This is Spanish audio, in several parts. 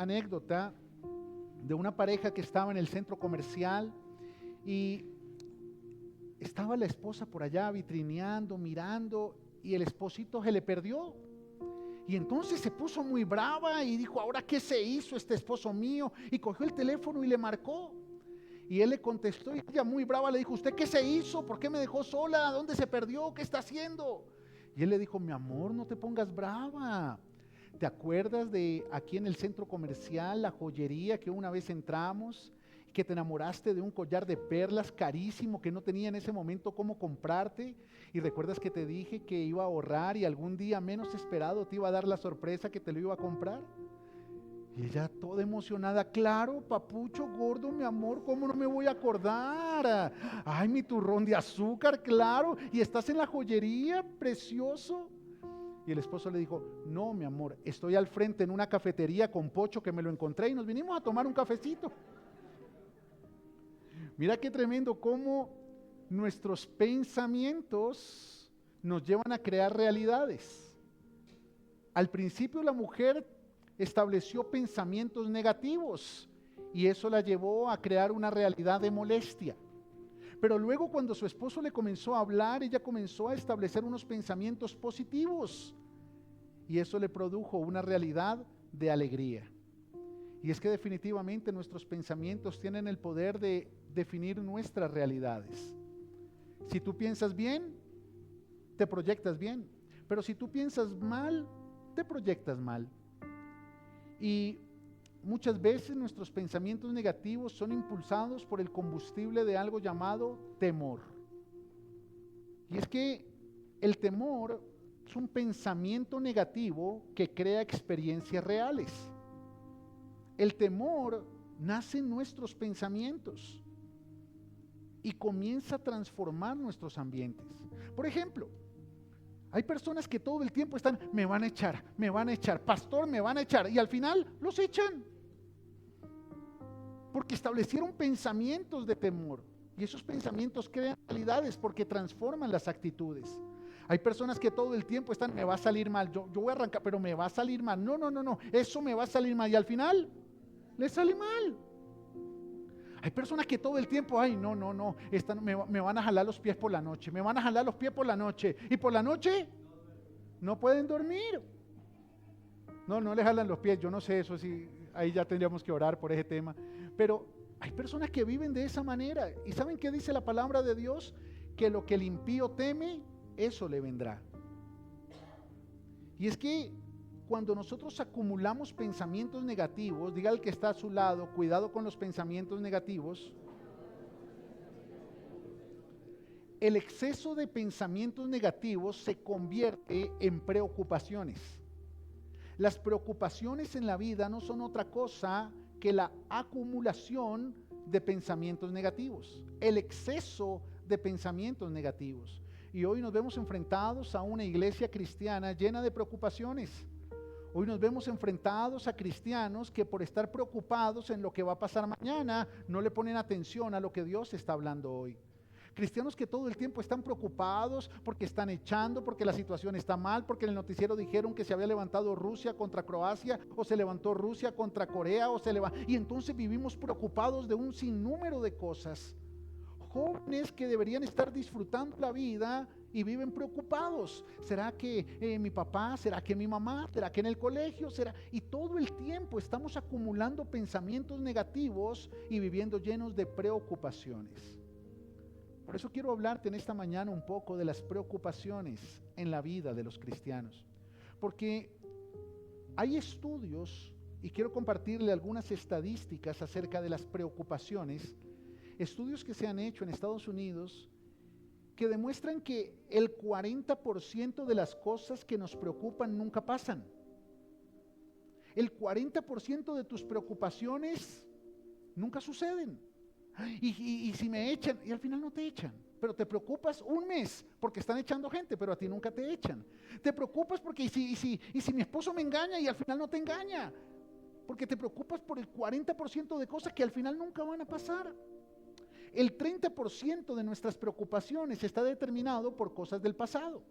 anécdota de una pareja que estaba en el centro comercial y estaba la esposa por allá vitrineando, mirando, y el esposito se le perdió. Y entonces se puso muy brava y dijo, ¿ahora qué se hizo este esposo mío? Y cogió el teléfono y le marcó. Y él le contestó y ella muy brava le dijo, ¿usted qué se hizo? ¿Por qué me dejó sola? ¿Dónde se perdió? ¿Qué está haciendo? Y él le dijo, mi amor, no te pongas brava. ¿Te acuerdas de aquí en el centro comercial, la joyería que una vez entramos? Que te enamoraste de un collar de perlas carísimo que no tenía en ese momento cómo comprarte. Y recuerdas que te dije que iba a ahorrar y algún día menos esperado te iba a dar la sorpresa que te lo iba a comprar. Y ella toda emocionada, claro, papucho gordo, mi amor, ¿cómo no me voy a acordar? Ay, mi turrón de azúcar, claro, y estás en la joyería, precioso. Y el esposo le dijo, no, mi amor, estoy al frente en una cafetería con Pocho que me lo encontré y nos vinimos a tomar un cafecito. Mira qué tremendo cómo nuestros pensamientos nos llevan a crear realidades. Al principio la mujer estableció pensamientos negativos y eso la llevó a crear una realidad de molestia. Pero luego cuando su esposo le comenzó a hablar, ella comenzó a establecer unos pensamientos positivos y eso le produjo una realidad de alegría. Y es que definitivamente nuestros pensamientos tienen el poder de definir nuestras realidades. Si tú piensas bien, te proyectas bien. Pero si tú piensas mal, te proyectas mal. Y muchas veces nuestros pensamientos negativos son impulsados por el combustible de algo llamado temor. Y es que el temor es un pensamiento negativo que crea experiencias reales. El temor nace en nuestros pensamientos y comienza a transformar nuestros ambientes. Por ejemplo, hay personas que todo el tiempo están, me van a echar, pastor, me van a echar, y al final los echan. Porque establecieron pensamientos de temor, y esos pensamientos crean realidades porque transforman las actitudes. Hay personas que todo el tiempo están, me va a salir mal, yo voy a arrancar, pero me va a salir mal, no, eso me va a salir mal, y al final les sale mal. Hay personas que todo el tiempo, ay, no, me van a jalar los pies por la noche, y por la noche no pueden dormir. No les jalan los pies, yo no sé eso, sí, ahí ya tendríamos que orar por ese tema. Pero hay personas que viven de esa manera, y ¿saben qué dice la palabra de Dios? Que lo que el impío teme, eso le vendrá. Y es que cuando nosotros acumulamos pensamientos negativos, diga al que está a su lado, cuidado con los pensamientos negativos. El exceso de pensamientos negativos se convierte en preocupaciones. Las preocupaciones en la vida no son otra cosa que la acumulación de pensamientos negativos, el exceso de pensamientos negativos. Y hoy nos vemos enfrentados a una iglesia cristiana llena de preocupaciones. Hoy nos vemos enfrentados a cristianos que por estar preocupados en lo que va a pasar mañana, no le ponen atención a lo que Dios está hablando hoy. Cristianos que todo el tiempo están preocupados porque están echando, porque la situación está mal, porque en el noticiero dijeron que se había levantado Rusia contra Croacia, o se levantó Rusia contra Corea, y entonces vivimos preocupados de un sinnúmero de cosas. Jóvenes que deberían estar disfrutando la vida y viven preocupados. ¿Será que mi papá? ¿Será que mi mamá? ¿Será que en el colegio? ¿Será? Y todo el tiempo estamos acumulando pensamientos negativos y viviendo llenos de preocupaciones. Por eso quiero hablarte en esta mañana un poco de las preocupaciones en la vida de los cristianos. Porque hay estudios, y quiero compartirle algunas estadísticas acerca de las preocupaciones, estudios que se han hecho en Estados Unidos que demuestran que el 40% de las cosas que nos preocupan nunca pasan. El 40% de tus preocupaciones nunca suceden. Y si me echan, y al final no te echan, pero te preocupas un mes porque están echando gente, pero a ti nunca te echan. Te preocupas porque y si mi esposo me engaña y al final no te engaña, porque te preocupas por el 40% de cosas que al final nunca van a pasar. El 30% de nuestras preocupaciones está determinado por cosas del pasado.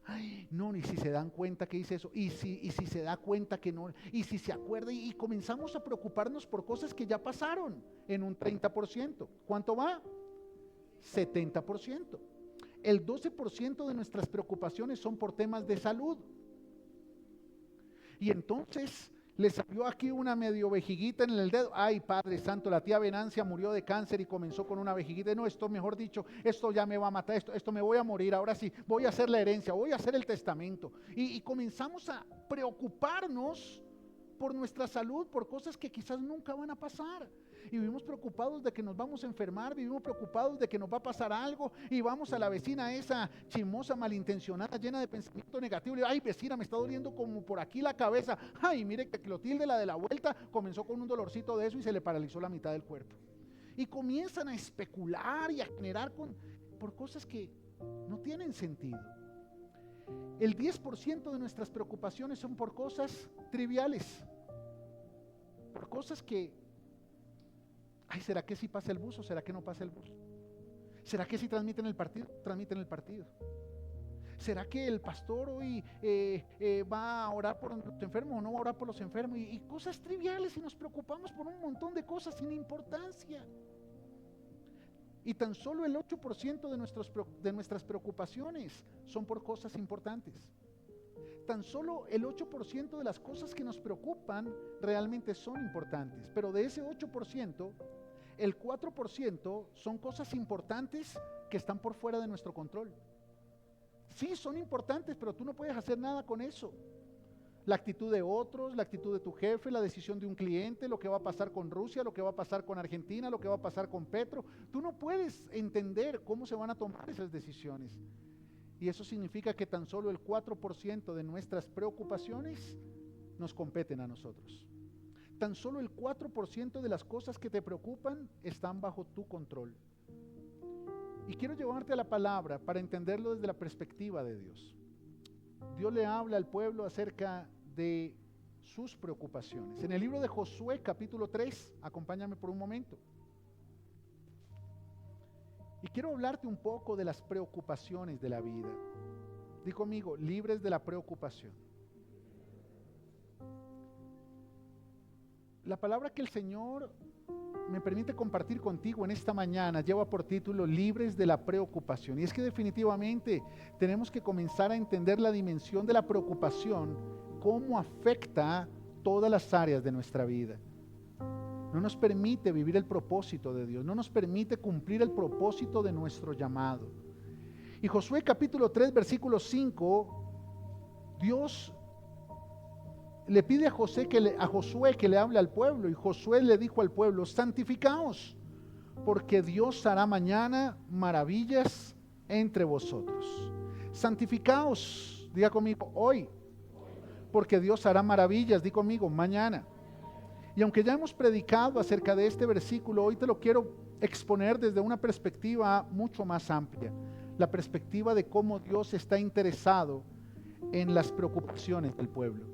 Ay, no, y si se dan cuenta que hice eso, y si se da cuenta que no, y si se acuerda, y comenzamos a preocuparnos por cosas que ya pasaron en un 30%. ¿Cuánto va? 70%. El 12% de nuestras preocupaciones son por temas de salud. Y entonces le salió aquí una medio vejiguita en el dedo. Ay, Padre Santo, la tía Venancia murió de cáncer y comenzó con una vejiguita. No, esto mejor dicho, esto ya me va a matar, esto me voy a morir. Ahora sí, voy a hacer la herencia, voy a hacer el testamento. Y comenzamos a preocuparnos por nuestra salud, por cosas que quizás nunca van a pasar. Y vivimos preocupados de que nos vamos a enfermar, vivimos preocupados de que nos va a pasar algo, y vamos a la vecina esa chismosa, malintencionada, llena de pensamiento negativo, y ay, vecina, me está doliendo como por aquí la cabeza. Ay, mire que Clotilde, la de la vuelta, comenzó con un dolorcito de eso y se le paralizó la mitad del cuerpo. Y comienzan a especular y a generar por cosas que no tienen sentido. El 10% de nuestras preocupaciones son por cosas triviales, por cosas que, ay, ¿será que sí pasa el bus o será que no pasa el bus? ¿Será que sí transmiten el partido? Transmiten el partido. ¿Será que el pastor hoy va a orar por los enfermos o no va a orar por los enfermos? Y cosas triviales, y nos preocupamos por un montón de cosas sin importancia. Y tan solo el 8% de nuestras preocupaciones son por cosas importantes. Tan solo el 8% de las cosas que nos preocupan realmente son importantes. Pero de ese 8%, el 4% son cosas importantes que están por fuera de nuestro control. Sí, son importantes, pero tú no puedes hacer nada con eso. La actitud de otros, la actitud de tu jefe, la decisión de un cliente, lo que va a pasar con Rusia, lo que va a pasar con Argentina, lo que va a pasar con Petro. Tú no puedes entender cómo se van a tomar esas decisiones. Y eso significa que tan solo el 4% de nuestras preocupaciones nos competen a nosotros. Tan solo el 4% de las cosas que te preocupan están bajo tu control. Y quiero llevarte a la palabra para entenderlo desde la perspectiva de Dios. Dios le habla al pueblo acerca de sus preocupaciones. En el libro de Josué, capítulo 3, acompáñame por un momento. Y quiero hablarte un poco de las preocupaciones de la vida. Di conmigo, libres de la preocupación. La palabra que el Señor me permite compartir contigo en esta mañana lleva por título libres de la preocupación. Y es que definitivamente tenemos que comenzar a entender la dimensión de la preocupación, cómo afecta todas las áreas de nuestra vida. No nos permite vivir el propósito de Dios, no nos permite cumplir el propósito de nuestro llamado. Y Josué capítulo 3, versículo 5, Dios le pide a Josué que le hable al pueblo, y Josué le dijo al pueblo: santificaos, porque Dios hará mañana maravillas entre vosotros. Santificaos, diga conmigo, hoy, porque Dios hará maravillas, di conmigo, mañana. Y aunque ya hemos predicado acerca de este versículo, hoy te lo quiero exponer desde una perspectiva mucho más amplia, la perspectiva de cómo Dios está interesado en las preocupaciones del pueblo.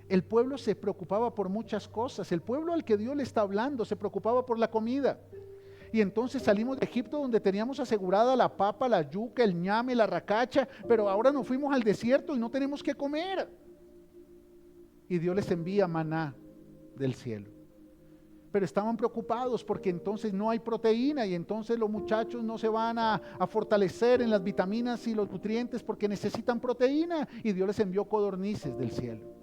El pueblo se preocupaba por muchas cosas. El pueblo al que Dios le está hablando se preocupaba por la comida. Y entonces salimos de Egipto, donde teníamos asegurada la papa, la yuca, el ñame, la racacha, pero ahora nos fuimos al desierto y no tenemos que comer. Y Dios les envía maná del cielo. Pero estaban preocupados porque entonces no hay proteína, y entonces los muchachos no se van a fortalecer en las vitaminas y los nutrientes porque necesitan proteína, y Dios les envió codornices del cielo.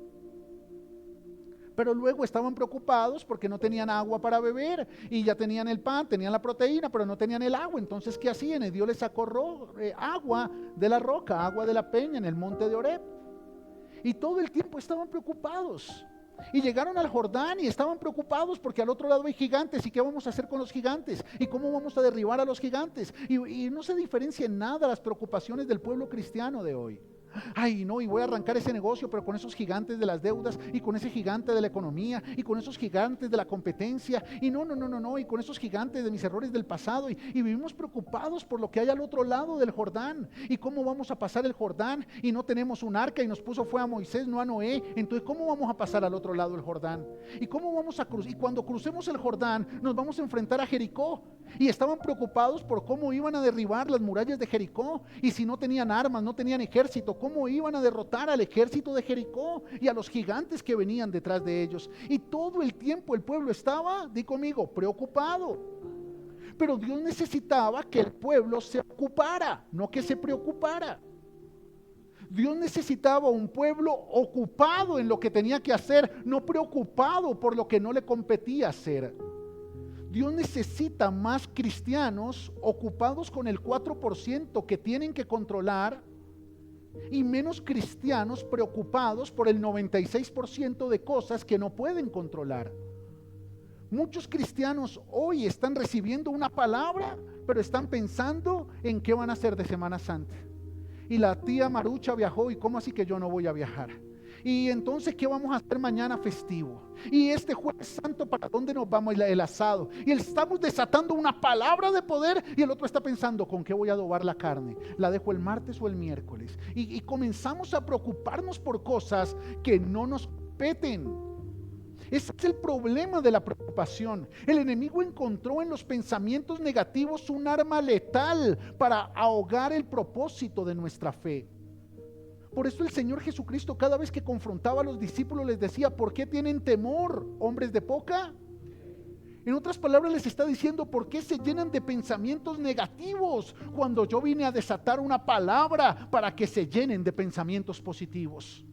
Pero luego estaban preocupados porque no tenían agua para beber, y ya tenían el pan, tenían la proteína, pero no tenían el agua. Entonces, ¿qué hacían? Y Dios les sacó agua de la roca, agua de la peña en el monte de Horeb. Y todo el tiempo estaban preocupados. Y llegaron al Jordán y estaban preocupados porque al otro lado hay gigantes. ¿Y qué vamos a hacer con los gigantes? ¿Y cómo vamos a derribar a los gigantes? Y no se diferencia en nada las preocupaciones del pueblo cristiano de hoy. Ay, no, y voy a arrancar ese negocio, pero con esos gigantes de las deudas, y con ese gigante de la economía, y con esos gigantes de la competencia, y no, y con esos gigantes de mis errores del pasado, y vivimos preocupados por lo que hay al otro lado del Jordán, y cómo vamos a pasar el Jordán, y no tenemos un arca, y nos puso fue a Moisés, no a Noé. Entonces, ¿cómo vamos a pasar al otro lado del Jordán? ¿Y cómo vamos a cruzar? Y cuando crucemos el Jordán, nos vamos a enfrentar a Jericó. Y estaban preocupados por cómo iban a derribar las murallas de Jericó. Y si no tenían armas, no tenían ejército, ¿cómo iban a derrotar al ejército de Jericó y a los gigantes que venían detrás de ellos? Y todo el tiempo el pueblo estaba, di conmigo, preocupado. Pero Dios necesitaba que el pueblo se ocupara, no que se preocupara. Dios necesitaba un pueblo ocupado en lo que tenía que hacer, no preocupado por lo que no le competía hacer. Dios necesita más cristianos ocupados con el 4% que tienen que controlar y menos cristianos preocupados por el 96% de cosas que no pueden controlar. Muchos cristianos hoy están recibiendo una palabra, pero están pensando en qué van a hacer de Semana Santa. Y la tía Marucha viajó, ¿y cómo así que yo no voy a viajar? Y entonces, ¿qué vamos a hacer mañana festivo? Y este Jueves Santo, ¿para dónde nos vamos? El asado. Y estamos desatando una palabra de poder y el otro está pensando, ¿con qué voy a adobar la carne? ¿La dejo el martes o el miércoles? Y comenzamos a preocuparnos por cosas que no nos competen. Ese es el problema de la preocupación. El enemigo encontró en los pensamientos negativos un arma letal para ahogar el propósito de nuestra fe. Por eso el Señor Jesucristo, cada vez que confrontaba a los discípulos, les decía, ¿por qué tienen temor, hombres de poca? En otras palabras les está diciendo, ¿por qué se llenan de pensamientos negativos cuando yo vine a desatar una palabra para que se llenen de pensamientos positivos?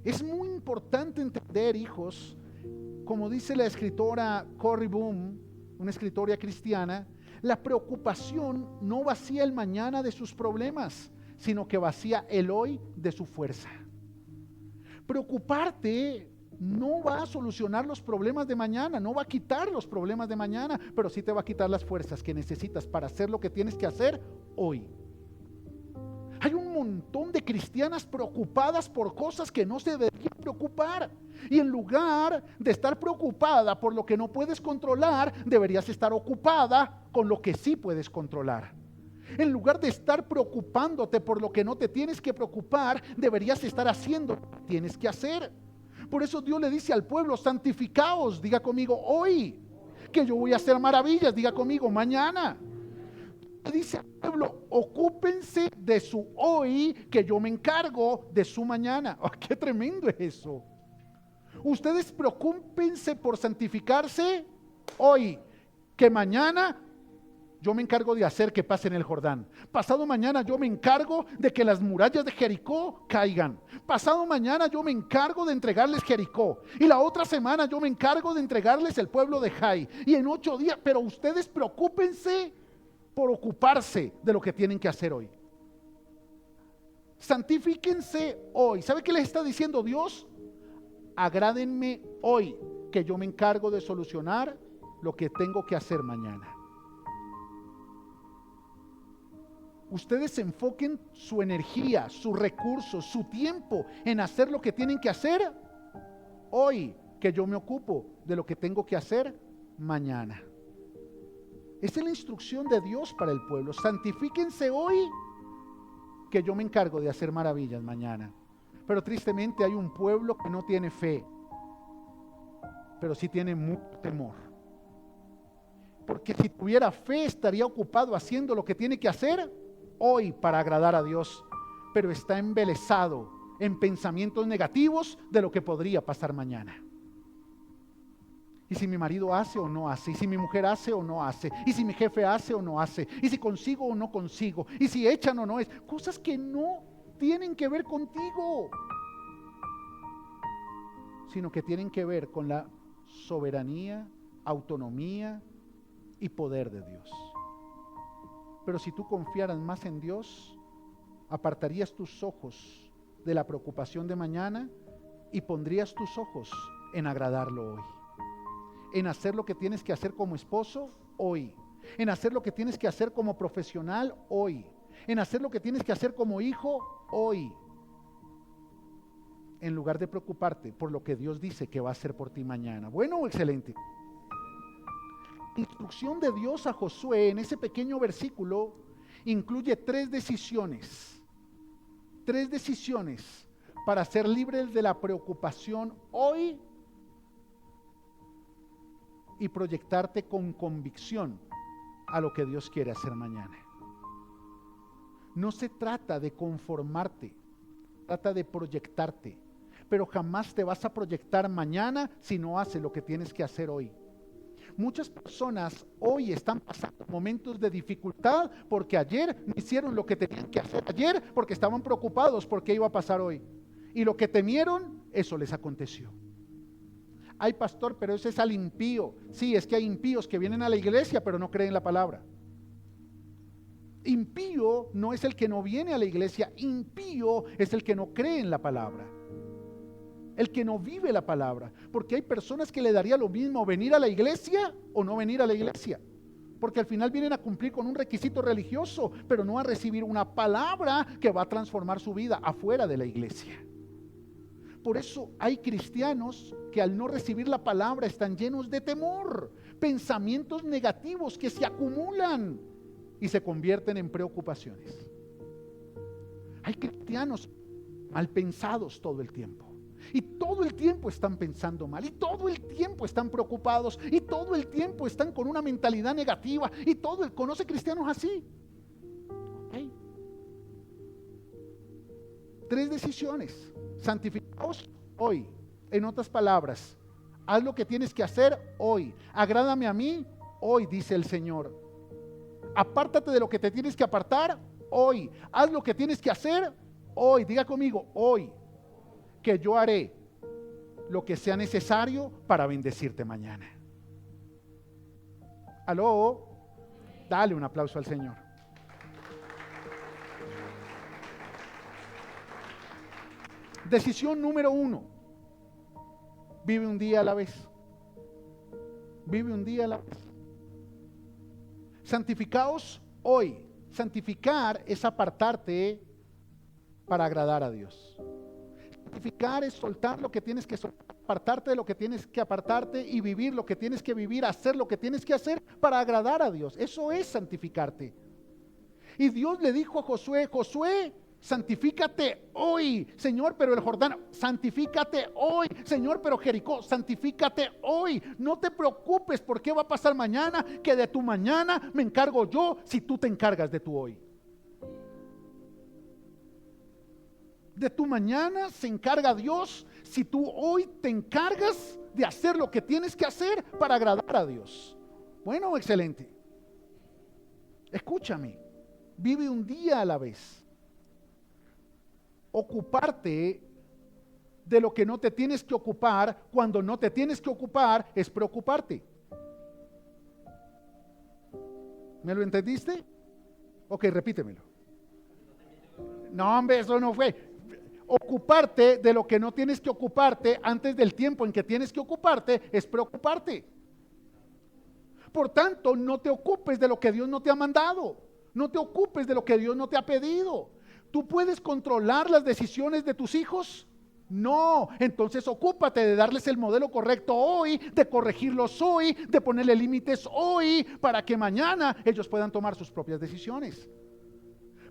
Es muy importante entender, hijos, como dice la escritora Corrie Boom, una escritora cristiana, la preocupación no vacía el mañana de sus problemas, sino que vacía el hoy de su fuerza. Preocuparte no va a solucionar los problemas de mañana, no va a quitar los problemas de mañana, pero sí te va a quitar las fuerzas que necesitas para hacer lo que tienes que hacer hoy. Hay un montón de cristianas preocupadas por cosas que no se deberían preocupar. Y en lugar de estar preocupada por lo que no puedes controlar, deberías estar ocupada con lo que sí puedes controlar. En lugar de estar preocupándote por lo que no te tienes que preocupar, deberías estar haciendo lo que tienes que hacer. Por eso Dios le dice al pueblo, santificaos, diga conmigo hoy, que yo voy a hacer maravillas, diga conmigo mañana. Dice al pueblo, ocúpense de su hoy, que yo me encargo de su mañana. Oh, qué tremendo es eso. Ustedes preocúpense por santificarse hoy, que mañana yo me encargo de hacer que pasen el Jordán. Pasado mañana yo me encargo de que las murallas de Jericó caigan. Pasado mañana yo me encargo de entregarles Jericó. Y la otra semana yo me encargo de entregarles el pueblo de Jai. Y en 8 días, pero ustedes preocúpense por ocuparse de lo que tienen que hacer hoy. Santifíquense hoy. ¿Sabe qué les está diciendo Dios? Agrádenme hoy, que yo me encargo de solucionar lo que tengo que hacer mañana. Ustedes enfoquen su energía, sus recursos, su tiempo en hacer lo que tienen que hacer hoy, que yo me ocupo de lo que tengo que hacer mañana. Esa es la instrucción de Dios para el pueblo. Santifíquense hoy, que yo me encargo de hacer maravillas mañana. Pero tristemente hay un pueblo que no tiene fe, pero sí tiene mucho temor. Porque si tuviera fe estaría ocupado haciendo lo que tiene que hacer hoy para agradar a Dios, pero está embelesado en pensamientos negativos de lo que podría pasar mañana. Y si mi marido hace o no hace, y si mi mujer hace o no hace, y si mi jefe hace o no hace, y si consigo o no consigo, y si echan o no es, cosas que no tienen que ver contigo, sino que tienen que ver con la soberanía, autonomía y poder de Dios. Pero si tú confiaras más en Dios, apartarías tus ojos de la preocupación de mañana y pondrías tus ojos en agradarlo hoy, en hacer lo que tienes que hacer como esposo hoy, en hacer lo que tienes que hacer como profesional hoy, en hacer lo que tienes que hacer como hijo hoy, en lugar de preocuparte por lo que Dios dice que va a hacer por ti mañana. Bueno, excelente. La instrucción de Dios a Josué en ese pequeño versículo incluye tres decisiones para ser libres de la preocupación hoy y proyectarte con convicción a lo que Dios quiere hacer mañana. No se trata de conformarte, trata de proyectarte, pero jamás te vas a proyectar mañana si no haces lo que tienes que hacer hoy. Muchas personas hoy están pasando momentos de dificultad porque ayer no hicieron lo que tenían que hacer ayer porque estaban preocupados por qué iba a pasar hoy. Y lo que temieron, eso les aconteció. Ay, pastor, pero ese es al impío. Sí, es que hay impíos que vienen a la iglesia pero no creen la palabra. Impío no es el que no viene a la iglesia, impío es el que no cree en la palabra. El que no vive la palabra, porque hay personas que le daría lo mismo venir a la iglesia o no venir a la iglesia, porque al final vienen a cumplir con un requisito religioso, pero no a recibir una palabra que va a transformar su vida afuera de la iglesia. Por eso hay cristianos que al no recibir la palabra están llenos de temor, pensamientos negativos que se acumulan y se convierten en preocupaciones. Hay cristianos mal pensados todo el tiempo. Y todo el tiempo están pensando mal, y todo el tiempo están preocupados, y todo el tiempo están con una mentalidad negativa, y conoce cristianos así. ¿Okay? 3 decisiones: santificaos hoy. En otras palabras, haz lo que tienes que hacer hoy. Agrádame a mí hoy, dice el Señor. Apártate de lo que te tienes que apartar hoy. Haz lo que tienes que hacer hoy. Diga conmigo, hoy. Que yo haré lo que sea necesario para bendecirte mañana. ¿Aló? Dale un aplauso al Señor. Decisión número 1. Vive un día a la vez. Vive un día a la vez. Santificaos hoy. Santificar es apartarte para agradar a Dios. Santificar es soltar lo que tienes que soltar, apartarte de lo que tienes que apartarte y vivir lo que tienes que vivir, hacer lo que tienes que hacer para agradar a Dios. Eso es santificarte. Y Dios le dijo a Josué: Josué, santifícate hoy. Señor, pero el Jordán, santifícate hoy. Señor, pero Jericó, santifícate hoy. No te preocupes por qué va a pasar mañana, que de tu mañana me encargo yo si tú te encargas de tu hoy. De tu mañana se encarga Dios si tú hoy te encargas de hacer lo que tienes que hacer para agradar a Dios. Bueno, excelente. Escúchame, vive un día a la vez. Ocuparte de lo que no te tienes que ocupar cuando no te tienes que ocupar es preocuparte. ¿Me lo entendiste? Ok, repítemelo. No, hombre, eso no fue. Ocuparte de lo que no tienes que ocuparte antes del tiempo en que tienes que ocuparte es preocuparte. Por tanto, no te ocupes de lo que Dios no te ha mandado. No te ocupes de lo que Dios no te ha pedido. ¿Tú puedes controlar las decisiones de tus hijos? No. Entonces ocúpate de darles el modelo correcto hoy, de corregirlos hoy, de ponerle límites hoy, para que mañana ellos puedan tomar sus propias decisiones.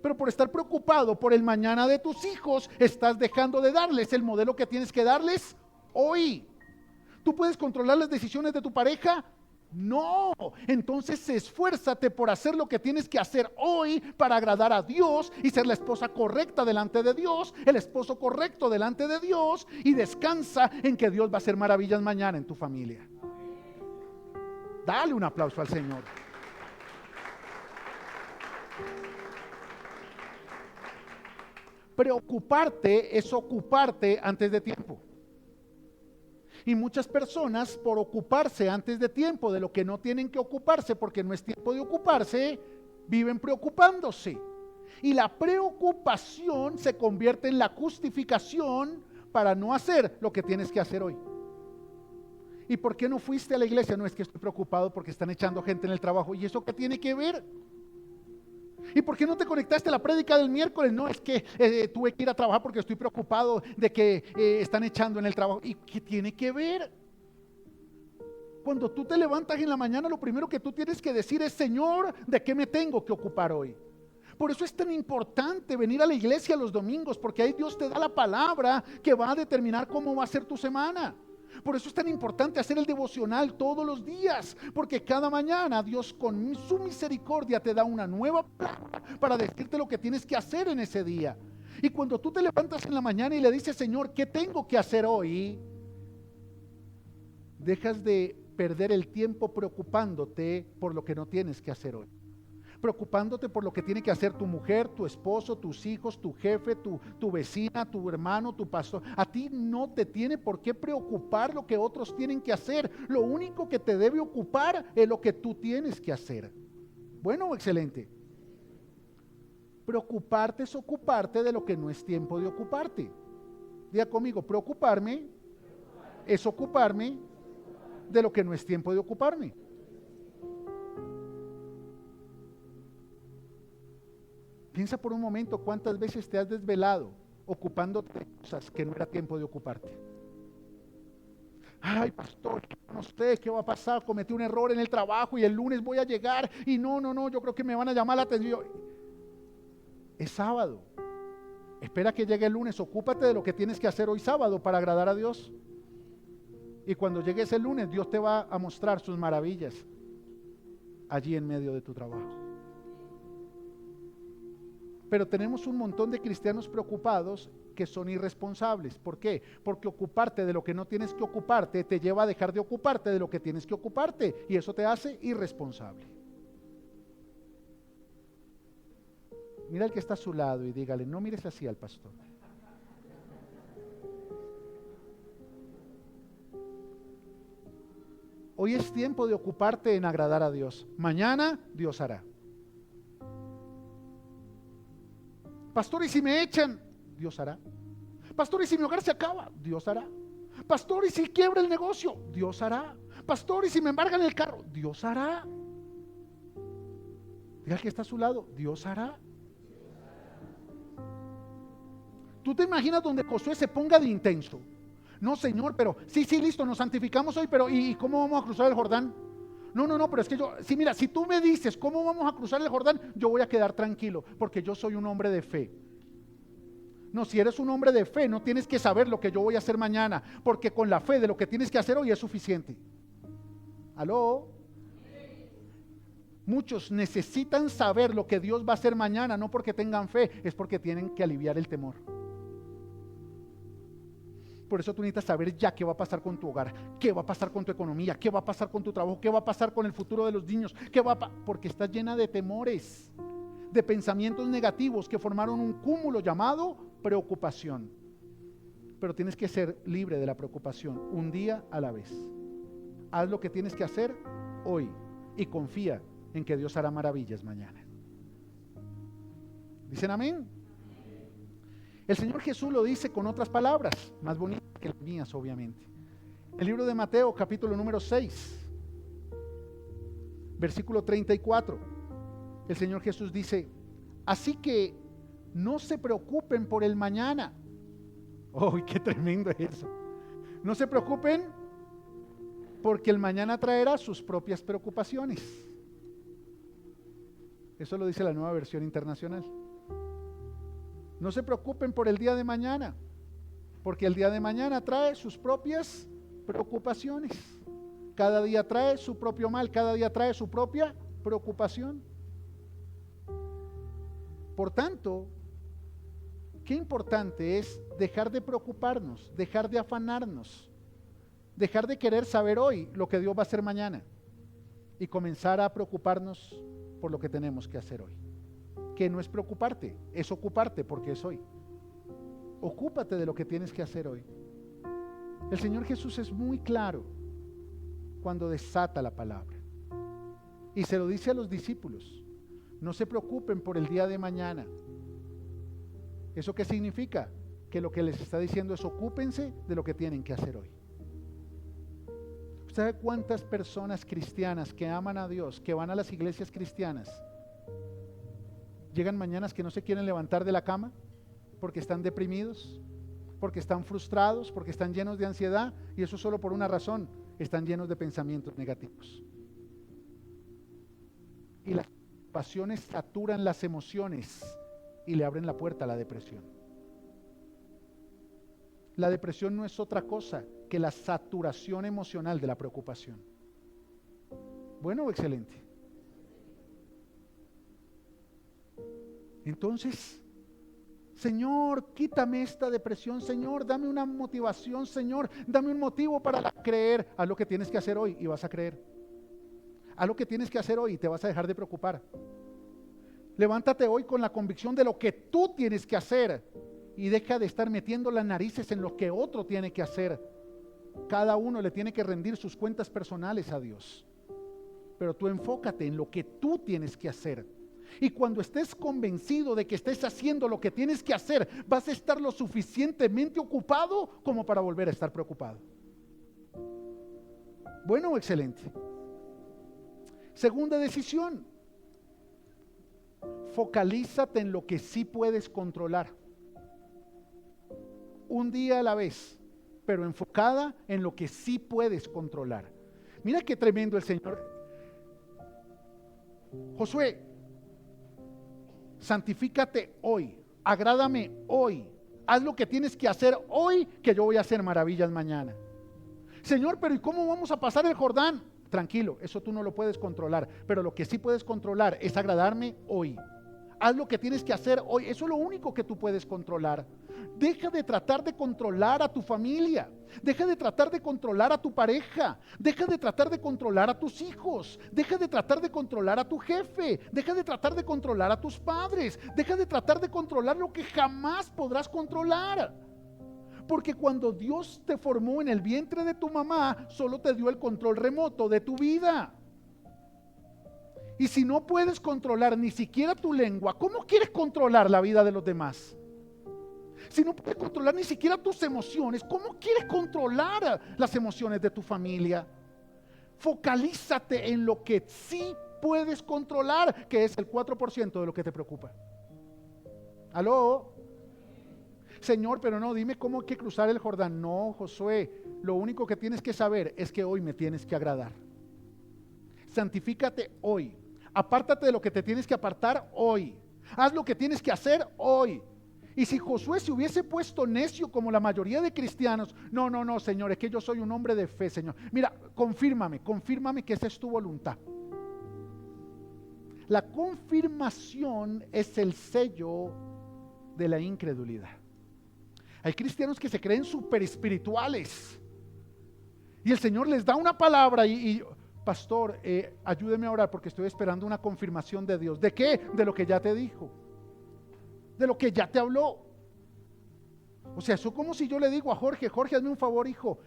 Pero por estar preocupado por el mañana de tus hijos, estás dejando de darles el modelo que tienes que darles hoy. ¿Tú puedes controlar las decisiones de tu pareja? No. Entonces esfuérzate por hacer lo que tienes que hacer hoy para agradar a Dios y ser la esposa correcta delante de Dios, el esposo correcto delante de Dios, y descansa en que Dios va a hacer maravillas mañana en tu familia. Dale un aplauso al Señor. Preocuparte es ocuparte antes de tiempo. Y muchas personas, por ocuparse antes de tiempo de lo que no tienen que ocuparse porque no es tiempo de ocuparse, viven preocupándose. Y la preocupación se convierte en la justificación para no hacer lo que tienes que hacer hoy. ¿Y por qué no fuiste a la iglesia? No, es que estoy preocupado porque están echando gente en el trabajo. ¿Y eso qué tiene que ver? ¿Y por qué no te conectaste a la prédica del miércoles? No, es que tuve que ir a trabajar porque estoy preocupado de que están echando en el trabajo. ¿Y qué tiene que ver? Cuando tú te levantas en la mañana, lo primero que tú tienes que decir es: Señor, ¿de qué me tengo que ocupar hoy? Por eso es tan importante venir a la iglesia los domingos, porque ahí Dios te da la palabra que va a determinar cómo va a ser tu semana. Por eso es tan importante hacer el devocional todos los días, porque cada mañana Dios con su misericordia te da una nueva palabra para decirte lo que tienes que hacer en ese día. Y cuando tú te levantas en la mañana y le dices: Señor, ¿qué tengo que hacer hoy?, dejas de perder el tiempo preocupándote por lo que no tienes que hacer hoy. Preocupándote por lo que tiene que hacer tu mujer, tu esposo, tus hijos, tu jefe, tu vecina, tu hermano, tu pastor. A ti no te tiene por qué preocupar lo que otros tienen que hacer. Lo único que te debe ocupar es lo que tú tienes que hacer. Bueno, excelente. Preocuparte es ocuparte de lo que no es tiempo de ocuparte. Diga conmigo: preocuparme es ocuparme de lo que no es tiempo de ocuparme. Piensa por un momento cuántas veces te has desvelado ocupándote de cosas que no era tiempo de ocuparte. Ay, pastor, no sé qué va a pasar, cometí un error en el trabajo y el lunes voy a llegar y no, yo creo que me van a llamar la atención. Es sábado. Espera que llegue el lunes, ocúpate de lo que tienes que hacer hoy sábado para agradar a Dios. Y cuando llegue ese lunes, Dios te va a mostrar sus maravillas allí en medio de tu trabajo. Pero tenemos un montón de cristianos preocupados que son irresponsables. ¿Por qué? Porque ocuparte de lo que no tienes que ocuparte te lleva a dejar de ocuparte de lo que tienes que ocuparte, y eso te hace irresponsable. Mira al que está a su lado y dígale: no mires así al pastor. Hoy es tiempo de ocuparte en agradar a Dios. Mañana Dios hará. Pastor, ¿y si me echan? Dios hará. Pastor, ¿y si mi hogar se acaba? Dios hará. Pastor, ¿y si quiebra el negocio? Dios hará. Pastor, ¿y si me embargan el carro? Dios hará. Diga que está a su lado: Dios hará. ¿Tú te imaginas donde Josué se ponga de intenso? No, Señor, pero sí, listo, nos santificamos hoy, pero ¿y cómo vamos a cruzar el Jordán? No, pero es que sí, mira, si tú me dices cómo vamos a cruzar el Jordán, yo voy a quedar tranquilo, porque yo soy un hombre de fe. No, si eres un hombre de fe, no tienes que saber lo que yo voy a hacer mañana, porque con la fe de lo que tienes que hacer hoy es suficiente. ¿Aló? Muchos necesitan saber lo que Dios va a hacer mañana, no porque tengan fe, es porque tienen que aliviar el temor. Por eso tú necesitas saber ya qué va a pasar con tu hogar, qué va a pasar con tu economía, qué va a pasar con tu trabajo, qué va a pasar con el futuro de los niños, porque estás llena de temores, de pensamientos negativos que formaron un cúmulo llamado preocupación. Pero tienes que ser libre de la preocupación, un día a la vez. Haz lo que tienes que hacer hoy y confía en que Dios hará maravillas mañana. ¿Dicen amén? El Señor Jesús lo dice con otras palabras, más bonitas que las mías, obviamente. El libro de Mateo, capítulo número 6, versículo 34. El Señor Jesús dice: así que no se preocupen por el mañana. ¡Oh, qué tremendo es eso! No se preocupen, porque el mañana traerá sus propias preocupaciones. Eso lo dice la Nueva Versión Internacional. No se preocupen por el día de mañana, porque el día de mañana trae sus propias preocupaciones. Cada día trae su propio mal, cada día trae su propia preocupación. Por tanto, qué importante es dejar de preocuparnos, dejar de afanarnos, dejar de querer saber hoy lo que Dios va a hacer mañana y comenzar a preocuparnos por lo que tenemos que hacer hoy. Que no es preocuparte, es ocuparte, porque es hoy. Ocúpate de lo que tienes que hacer hoy. El Señor Jesús es muy claro cuando desata la palabra y se lo dice a los discípulos: no se preocupen por el día de mañana. ¿Eso qué significa? Que lo que les está diciendo es: ocúpense de lo que tienen que hacer hoy. ¿Usted sabe cuántas personas cristianas que aman a Dios, que van a las iglesias cristianas, Llegan mañanas que no se quieren levantar de la cama porque están deprimidos, porque están frustrados, porque están llenos de ansiedad, y eso solo por una razón: están llenos de pensamientos negativos. Y las pasiones saturan las emociones y le abren la puerta a la depresión. La depresión no es otra cosa que la saturación emocional de la preocupación. Bueno, excelente. Entonces, Señor, quítame esta depresión. Señor, dame una motivación. Señor, dame un motivo para creer. Haz lo que tienes que hacer hoy y vas a creer. Haz lo que tienes que hacer hoy y te vas a dejar de preocupar. Levántate hoy con la convicción de lo que tú tienes que hacer y deja de estar metiendo las narices en lo que otro tiene que hacer. Cada uno le tiene que rendir sus cuentas personales a Dios, pero tú enfócate en lo que tú tienes que hacer. Y cuando estés convencido de que estés haciendo lo que tienes que hacer, vas a estar lo suficientemente ocupado como para volver a estar preocupado. Bueno, excelente. Segunda decisión: focalízate en lo que sí puedes controlar. Un día a la vez, pero enfocada en lo que sí puedes controlar. Mira qué tremendo el Señor. Josué, santifícate hoy, agrádame hoy, haz lo que tienes que hacer hoy, que yo voy a hacer maravillas mañana. Señor, pero ¿y cómo vamos a pasar el Jordán? Tranquilo, eso tú no lo puedes controlar, pero lo que sí puedes controlar es agradarme hoy. Haz lo que tienes que hacer hoy, eso es lo único que tú puedes controlar. Deja de tratar de controlar a tu familia, deja de tratar de controlar a tu pareja, deja de tratar de controlar a tus hijos, deja de tratar de controlar a tu jefe, deja de tratar de controlar a tus padres, deja de tratar de controlar lo que jamás podrás controlar. Porque cuando Dios te formó en el vientre de tu mamá, solo te dio el control remoto de tu vida. Y si no puedes controlar ni siquiera tu lengua, ¿cómo quieres controlar la vida de los demás? Si no puedes controlar ni siquiera tus emociones, ¿cómo quieres controlar las emociones de tu familia? Focalízate en lo que sí puedes controlar, que es el 4% de lo que te preocupa. ¿Aló? Señor, pero no, dime cómo hay que cruzar el Jordán. No, Josué, lo único que tienes que saber es que hoy me tienes que agradar. Santifícate hoy. Apártate de lo que te tienes que apartar hoy. Haz lo que tienes que hacer hoy. Y si Josué se hubiese puesto necio como la mayoría de cristianos, no, Señor, es que yo soy un hombre de fe, Señor. Mira, confírmame que esa es tu voluntad. La confirmación es el sello de la incredulidad. Hay cristianos que se creen súper espirituales y el Señor les da una palabra y pastor, ayúdeme a orar porque estoy esperando una confirmación de Dios. ¿De qué? De lo que ya te dijo, de lo que ya te habló. O sea, eso como si yo le digo a Jorge, hazme un favor, hijo,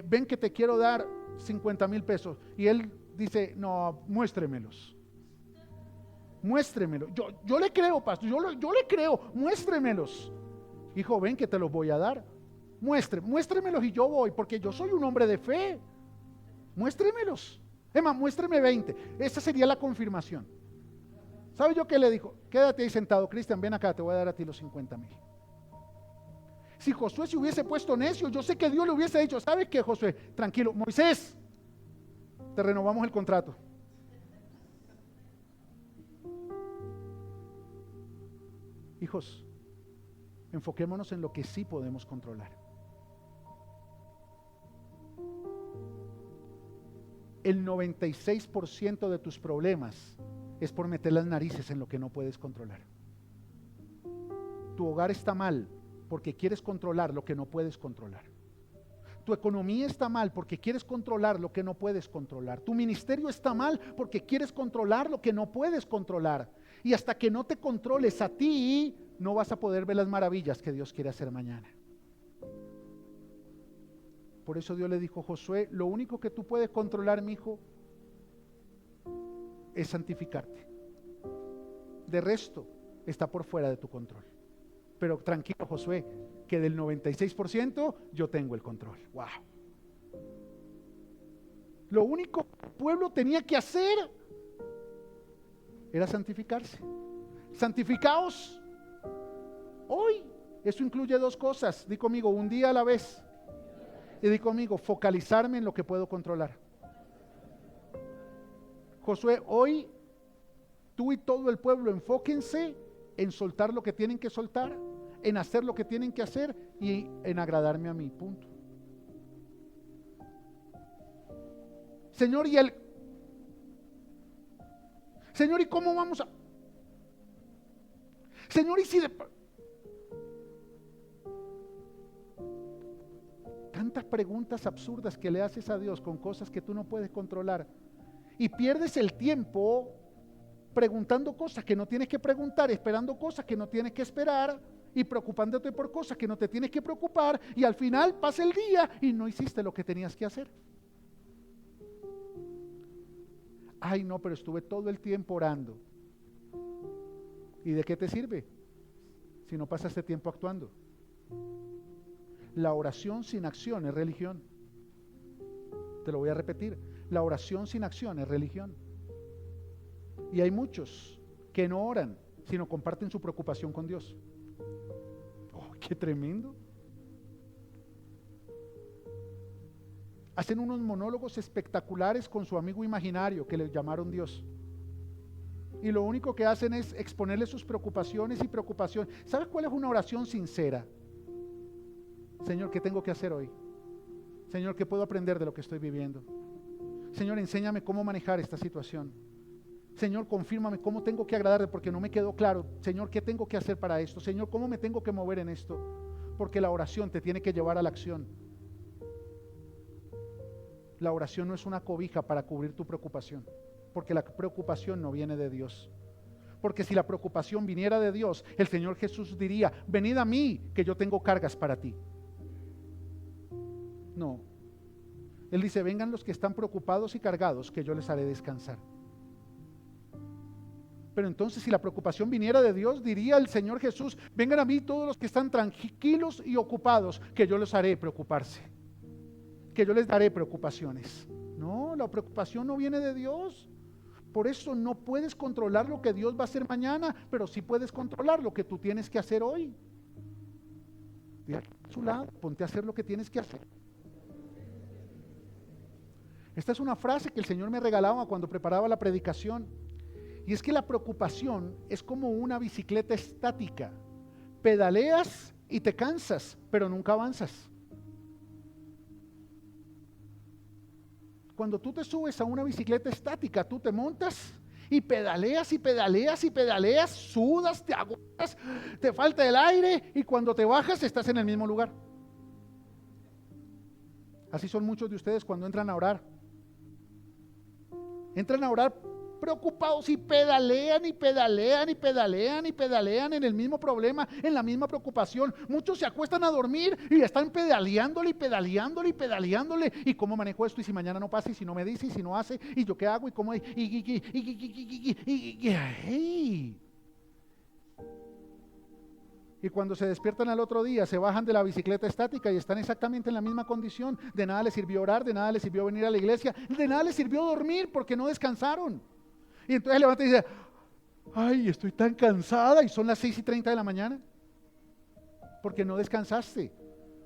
ven que te quiero dar 50,000 pesos. Y él dice, no, muéstremelos. Yo le creo, pastor, yo le creo, muéstremelos. Hijo, ven que te los voy a dar. Muéstremelos y yo voy, porque yo soy un hombre de fe. Muéstremelos. Emma, muéstreme 20. Esa sería la confirmación. ¿Sabe yo qué le dijo? Quédate ahí sentado, Cristian, ven acá, te voy a dar a ti los 50,000. Si Josué se hubiese puesto necio, yo sé que Dios le hubiese dicho, ¿sabes qué, Josué? Tranquilo, Moisés, te renovamos el contrato. Hijos, enfoquémonos en lo que sí podemos controlar. El 96% de tus problemas es por meter las narices en lo que no puedes controlar. Tu hogar está mal porque quieres controlar lo que no puedes controlar. Tu economía está mal porque quieres controlar lo que no puedes controlar. Tu ministerio está mal porque quieres controlar lo que no puedes controlar. Y hasta que no te controles a ti, no vas a poder ver las maravillas que Dios quiere hacer mañana. Por eso Dios le dijo a Josué, lo único que tú puedes controlar, mi hijo, es santificarte. De resto, está por fuera de tu control. Pero tranquilo, Josué, que del 96% yo tengo el control. Wow. Lo único que el pueblo tenía que hacer era santificarse. Santificaos hoy. Eso incluye dos cosas. Di conmigo, un día a la vez. Y di conmigo, focalizarme en lo que puedo controlar. Josué, hoy tú y todo el pueblo enfóquense en soltar lo que tienen que soltar, en hacer lo que tienen que hacer y en agradarme a mí, punto. Señor, Señor, ¿y cómo vamos a? Señor, ¿y si tantas preguntas absurdas que le haces a Dios con cosas que tú no puedes controlar y pierdes el tiempo preguntando cosas que no tienes que preguntar, esperando cosas que no tienes que esperar y preocupándote por cosas que no te tienes que preocupar y al final pasa el día y no hiciste lo que tenías que hacer? Ay, no, pero estuve todo el tiempo orando. ¿Y de qué te sirve si no pasaste tiempo actuando? La oración sin acción es religión. Te lo voy a repetir. La oración sin acción es religión. Y hay muchos que no oran, sino comparten su preocupación con Dios. ¡Oh, qué tremendo! Hacen unos monólogos espectaculares con su amigo imaginario que le llamaron Dios. Y lo único que hacen es exponerle sus preocupaciones y preocupaciones. ¿Sabes cuál es una oración sincera? Señor, ¿qué tengo que hacer hoy? Señor, ¿qué puedo aprender de lo que estoy viviendo? Señor, enséñame cómo manejar esta situación. Señor, confírmame cómo tengo que agradarte porque no me quedó claro. Señor, ¿qué tengo que hacer para esto? Señor, ¿cómo me tengo que mover en esto? Porque la oración te tiene que llevar a la acción. La oración no es una cobija para cubrir tu preocupación, porque la preocupación no viene de Dios. Porque si la preocupación viniera de Dios, el Señor Jesús diría, venid a mí, que yo tengo cargas para ti. No. Él dice, vengan los que están preocupados y cargados, que yo les haré descansar. Pero entonces si la preocupación viniera de Dios, diría el Señor Jesús, vengan a mí todos los que están tranquilos y ocupados, que yo les haré preocuparse, que yo les daré preocupaciones. No, la preocupación no viene de Dios. Por eso no puedes controlar lo que Dios va a hacer mañana, pero sí puedes controlar lo que tú tienes que hacer hoy. De aquí a su lado, ponte a hacer lo que tienes que hacer. Esta es una frase que el Señor me regalaba cuando preparaba la predicación. Y es que la preocupación es como una bicicleta estática. Pedaleas y te cansas, pero nunca avanzas. Cuando tú te subes a una bicicleta estática, tú te montas y pedaleas y pedaleas y pedaleas, sudas, te agotas, te falta el aire y cuando te bajas estás en el mismo lugar. Así son muchos de ustedes cuando entran a orar. Entran a orar preocupados y pedalean y pedalean y pedalean y pedalean en el mismo problema, en la misma preocupación. Muchos se acuestan a dormir y están pedaleándole y pedaleándole y pedaleándole. ¿Y cómo manejo esto? ¿Y si mañana no pasa? ¿Y si no me dice? ¿Y si no hace? ¿Y yo qué hago? ¿Y cómo? Y cuando se despiertan al otro día, se bajan de la bicicleta estática y están exactamente en la misma condición. De nada les sirvió orar, de nada les sirvió venir a la iglesia, de nada les sirvió dormir porque no descansaron. Y entonces levanta y dice, ay, estoy tan cansada y son las 6:30 de la mañana. Porque no descansaste.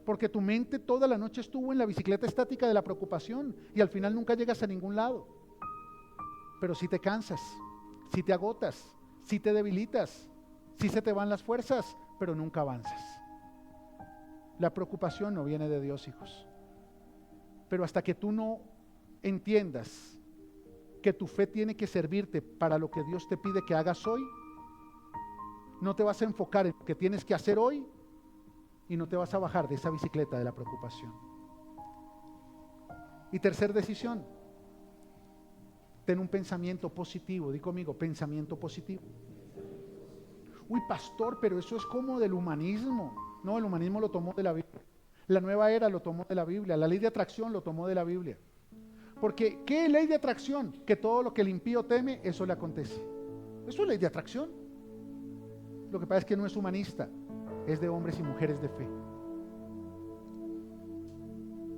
Porque tu mente toda la noche estuvo en la bicicleta estática de la preocupación y al final nunca llegas a ningún lado. Pero si te cansas, si te agotas, si te debilitas, si se te van las fuerzas, pero nunca avanzas. La preocupación no viene de Dios, hijos. Pero hasta que tú no entiendas que tu fe tiene que servirte para lo que Dios te pide que hagas hoy, no te vas a enfocar en lo que tienes que hacer hoy y no te vas a bajar de esa bicicleta de la preocupación. Y tercer decisión, ten un pensamiento positivo. Di conmigo, pensamiento positivo. Uy, pastor, pero eso es como del humanismo. No, el humanismo lo tomó de la Biblia. La nueva era lo tomó de la Biblia. La ley de atracción lo tomó de la Biblia. Porque, ¿qué ley de atracción? Que todo lo que el impío teme, eso le acontece. Eso es ley de atracción. Lo que pasa es que no es humanista, es de hombres y mujeres de fe.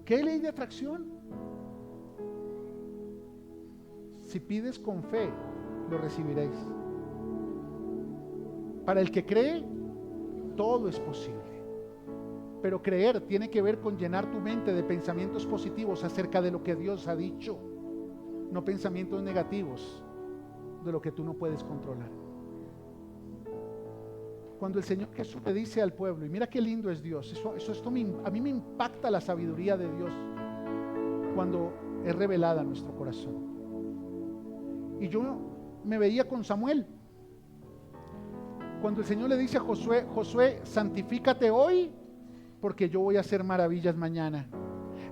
¿Qué ley de atracción? Si pides con fe, lo recibiréis. Para el que cree, todo es posible. Pero creer tiene que ver con llenar tu mente de pensamientos positivos acerca de lo que Dios ha dicho, no pensamientos negativos de lo que tú no puedes controlar. Cuando el Señor Jesús le dice al pueblo, y mira qué lindo es Dios, a mí me impacta la sabiduría de Dios cuando es revelada en nuestro corazón. Y yo me veía con Samuel. Cuando el Señor le dice a Josué, Josué, santifícate hoy, porque yo voy a hacer maravillas mañana.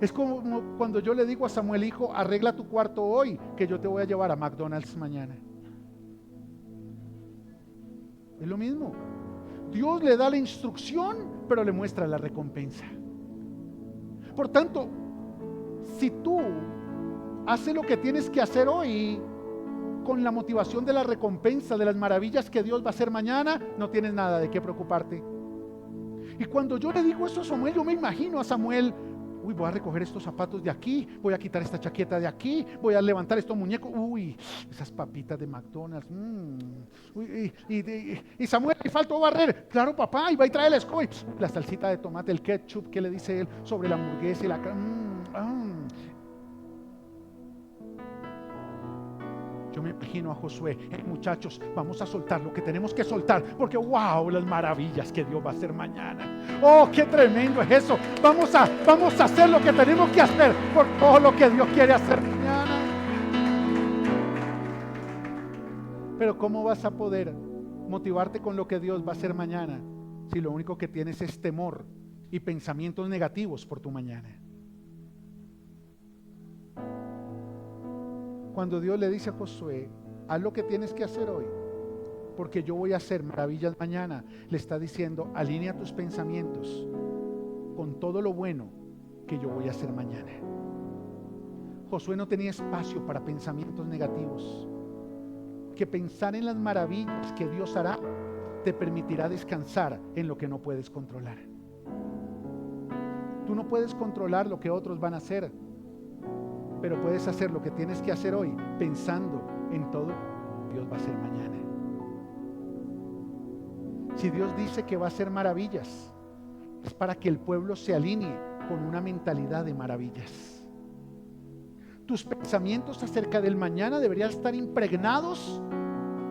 Es como cuando yo le digo a Samuel, hijo, arregla tu cuarto hoy, que yo te voy a llevar a McDonald's mañana. Es lo mismo. Dios le da la instrucción, pero le muestra la recompensa. Por tanto, si tú haces lo que tienes que hacer hoy con la motivación de la recompensa, de las maravillas que Dios va a hacer mañana, no tienes nada de qué preocuparte. Y cuando yo le digo eso a Samuel, yo me imagino a Samuel, uy, voy a recoger estos zapatos de aquí, voy a quitar esta chaqueta de aquí, voy a levantar estos muñecos, uy, esas papitas de McDonald's, y Samuel, le faltó barrer, claro papá, y va y trae la escoba, la salsita de tomate, el ketchup, ¿qué le dice él? Sobre la hamburguesa y la Yo me imagino a Josué, muchachos, vamos a soltar lo que tenemos que soltar, porque wow, las maravillas que Dios va a hacer mañana. Oh, qué tremendo es eso. Vamos a hacer lo que tenemos que hacer por todo lo que Dios quiere hacer mañana. Pero ¿cómo vas a poder motivarte con lo que Dios va a hacer mañana si lo único que tienes es temor y pensamientos negativos por tu mañana? Cuando Dios le dice a Josué, haz lo que tienes que hacer hoy, porque yo voy a hacer maravillas mañana, le está diciendo, alinea tus pensamientos con todo lo bueno que yo voy a hacer mañana. Josué no tenía espacio para pensamientos negativos. Que pensar en las maravillas que Dios hará te permitirá descansar en lo que no puedes controlar. Tú no puedes controlar lo que otros van a hacer, pero puedes hacer lo que tienes que hacer hoy pensando en todo lo que Dios va a hacer mañana. Si Dios dice que va a hacer maravillas, es para que el pueblo se alinee con una mentalidad de maravillas. Tus pensamientos acerca del mañana deberían estar impregnados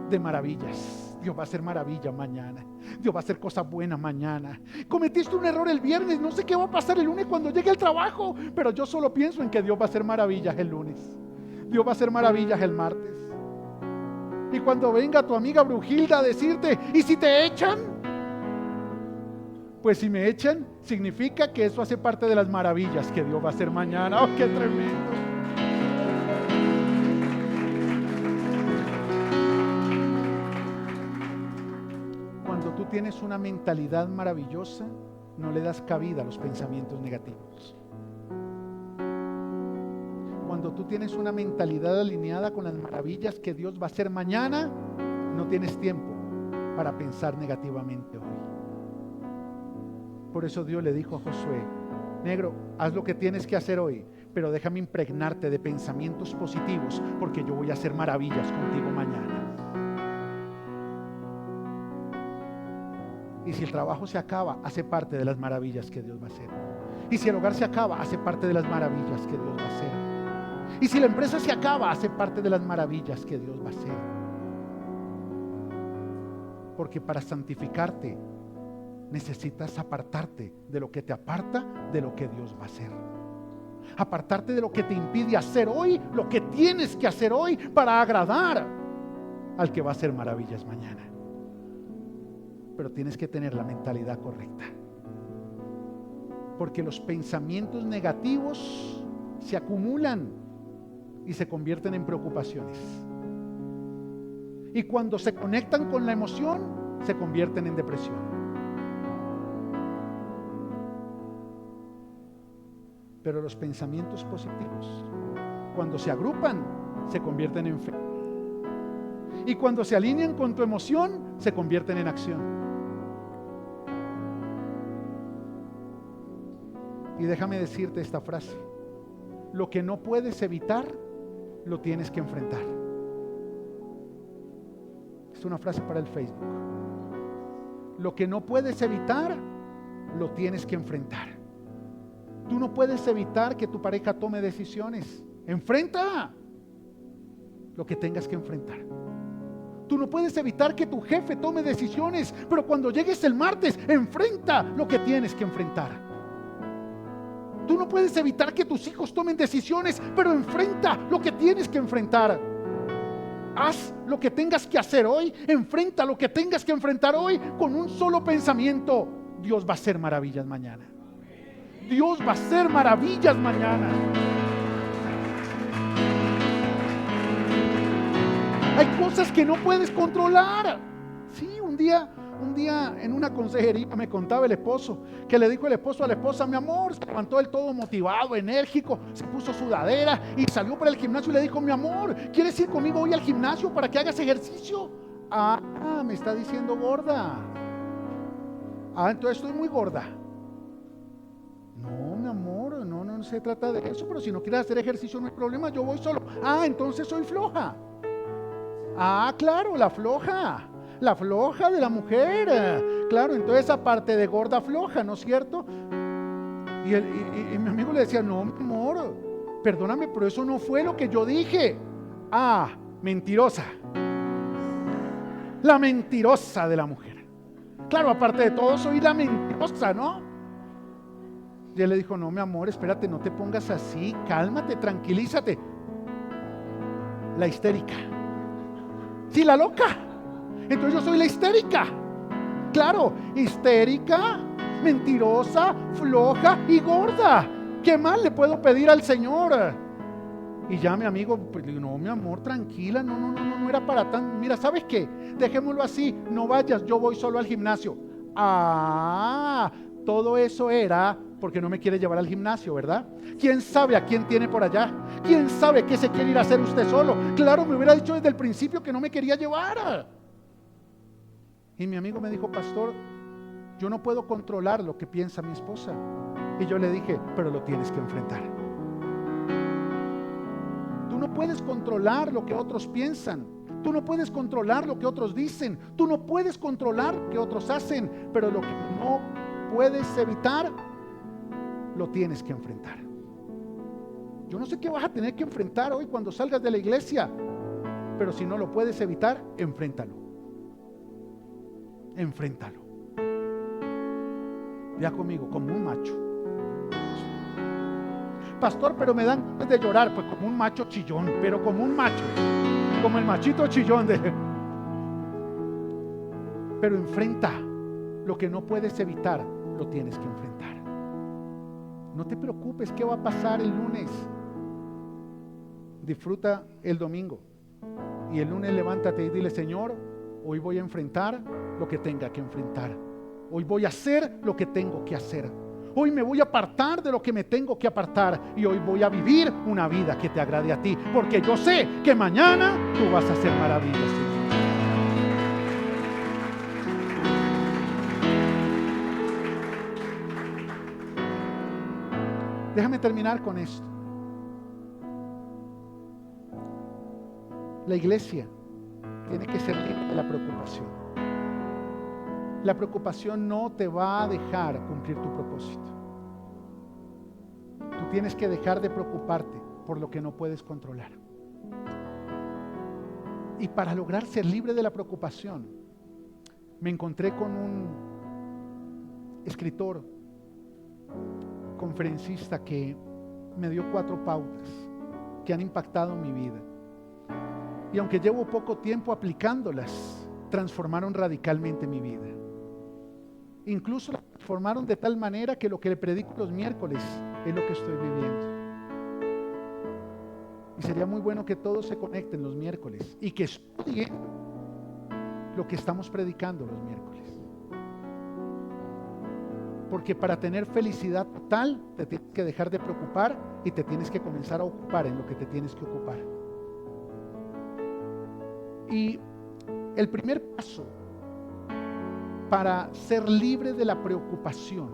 de maravillas. Dios va a hacer maravilla mañana. Dios va a hacer cosas buenas mañana. Cometiste un error el viernes, no sé qué va a pasar el lunes cuando llegue al trabajo, pero yo solo pienso en que Dios va a hacer maravillas el lunes. Dios va a hacer maravillas el martes. Y cuando venga tu amiga Brujilda a decirte, ¿y si te echan? Pues si me echan, significa que eso hace parte de las maravillas que Dios va a hacer mañana. ¡Oh, qué tremendo! Cuando tú tienes una mentalidad maravillosa, no le das cabida a los pensamientos negativos. Cuando tú tienes una mentalidad alineada con las maravillas que Dios va a hacer mañana, no tienes tiempo para pensar negativamente hoy. Por eso Dios le dijo a Josué, negro, haz lo que tienes que hacer hoy, pero déjame impregnarte de pensamientos positivos, porque yo voy a hacer maravillas contigo mañana. Y si el trabajo se acaba, hace parte de las maravillas que Dios va a hacer. Y si el hogar se acaba, hace parte de las maravillas que Dios va a hacer. Y si la empresa se acaba, hace parte de las maravillas que Dios va a hacer. Porque para santificarte, necesitas apartarte de lo que te aparta de lo que Dios va a hacer. Apartarte de lo que te impide hacer hoy lo que tienes que hacer hoy para agradar al que va a hacer maravillas mañana. Pero tienes que tener la mentalidad correcta, porque los pensamientos negativos se acumulan y se convierten en preocupaciones, y cuando se conectan con la emoción se convierten en depresión. Pero los pensamientos positivos, cuando se agrupan, se convierten en fe, y cuando se alinean con tu emoción, se convierten en acción. Y déjame decirte esta frase: lo que no puedes evitar, lo tienes que enfrentar. Es una frase para el Facebook. Lo que no puedes evitar, lo tienes que enfrentar. Tú no puedes evitar que tu pareja tome decisiones. Enfrenta lo que tengas que enfrentar. Tú no puedes evitar que tu jefe tome decisiones, pero cuando llegues el martes, enfrenta lo que tienes que enfrentar. Tú no puedes evitar que tus hijos tomen decisiones, pero enfrenta lo que tienes que enfrentar. Haz lo que tengas que hacer hoy, enfrenta lo que tengas que enfrentar hoy con un solo pensamiento: Dios va a hacer maravillas mañana. Dios va a hacer maravillas mañana. Hay cosas que no puedes controlar. Sí, un día en una consejería me contaba el esposo que le dijo el esposo a la esposa: mi amor, se levantó él todo motivado, enérgico, se puso sudadera y salió para el gimnasio y le dijo: mi amor, ¿quieres ir conmigo hoy al gimnasio para que hagas ejercicio? Me está diciendo gorda. Entonces estoy muy gorda. No, mi amor, no se trata de eso, pero si no quieres hacer ejercicio no hay problema, yo voy solo. Entonces soy floja. Claro, la floja de la mujer. Claro, entonces aparte de gorda, floja, ¿no es cierto? Y mi amigo le decía: no, mi amor, perdóname, pero eso no fue lo que yo dije. Mentirosa. La mentirosa de la mujer. Claro, aparte de todo, soy la mentirosa, ¿no? Y él le dijo: no, mi amor, espérate, no te pongas así, cálmate, tranquilízate. La histérica. Sí, la loca. Entonces yo soy la histérica. Claro, histérica, mentirosa, floja y gorda. ¿Qué más le puedo pedir al Señor? Y ya mi amigo, pues le digo: no, mi amor, tranquila, no era para tan. Mira, ¿sabes qué? Dejémoslo así, no vayas, yo voy solo al gimnasio. Todo eso era porque no me quiere llevar al gimnasio, ¿verdad? ¿Quién sabe a quién tiene por allá? ¿Quién sabe qué se quiere ir a hacer usted solo? Claro, me hubiera dicho desde el principio que no me quería llevar. Y mi amigo me dijo: pastor, yo no puedo controlar lo que piensa mi esposa. Y yo le dije: pero lo tienes que enfrentar. Tú no puedes controlar lo que otros piensan. Tú no puedes controlar lo que otros dicen. Tú no puedes controlar lo que otros hacen. Pero lo que no puedes evitar, lo tienes que enfrentar. Yo no sé qué vas a tener que enfrentar hoy cuando salgas de la iglesia, pero si no lo puedes evitar, enfréntalo. Enfréntalo. Ya conmigo, como un macho. Pastor, pero me dan ganas de llorar. Pues como un macho chillón, pero como un macho, como el machito chillón Pero enfrenta lo que no puedes evitar, lo tienes que enfrentar. No te preocupes qué va a pasar el lunes. Disfruta el domingo y el lunes levántate y dile: Señor, hoy voy a enfrentar lo que tenga que enfrentar. Hoy voy a hacer lo que tengo que hacer. Hoy me voy a apartar de lo que me tengo que apartar y hoy voy a vivir una vida que te agrade a ti, porque yo sé que mañana tú vas a hacer maravillas. Déjame terminar con esto. La iglesia tiene que ser libre de la preocupación. La preocupación no te va a dejar cumplir tu propósito. Tú tienes que dejar de preocuparte por lo que no puedes controlar. Y para lograr ser libre de la preocupación, me encontré con un escritor, conferencista, que me dio 4 pautas que han impactado mi vida. Y aunque llevo poco tiempo aplicándolas, transformaron radicalmente mi vida. Incluso las transformaron de tal manera que lo que le predico los miércoles es lo que estoy viviendo. Y sería muy bueno que todos se conecten los miércoles y que estudien lo que estamos predicando los miércoles. Porque para tener felicidad total te tienes que dejar de preocupar y te tienes que comenzar a ocupar en lo que te tienes que ocupar. Y el primer paso para ser libre de la preocupación.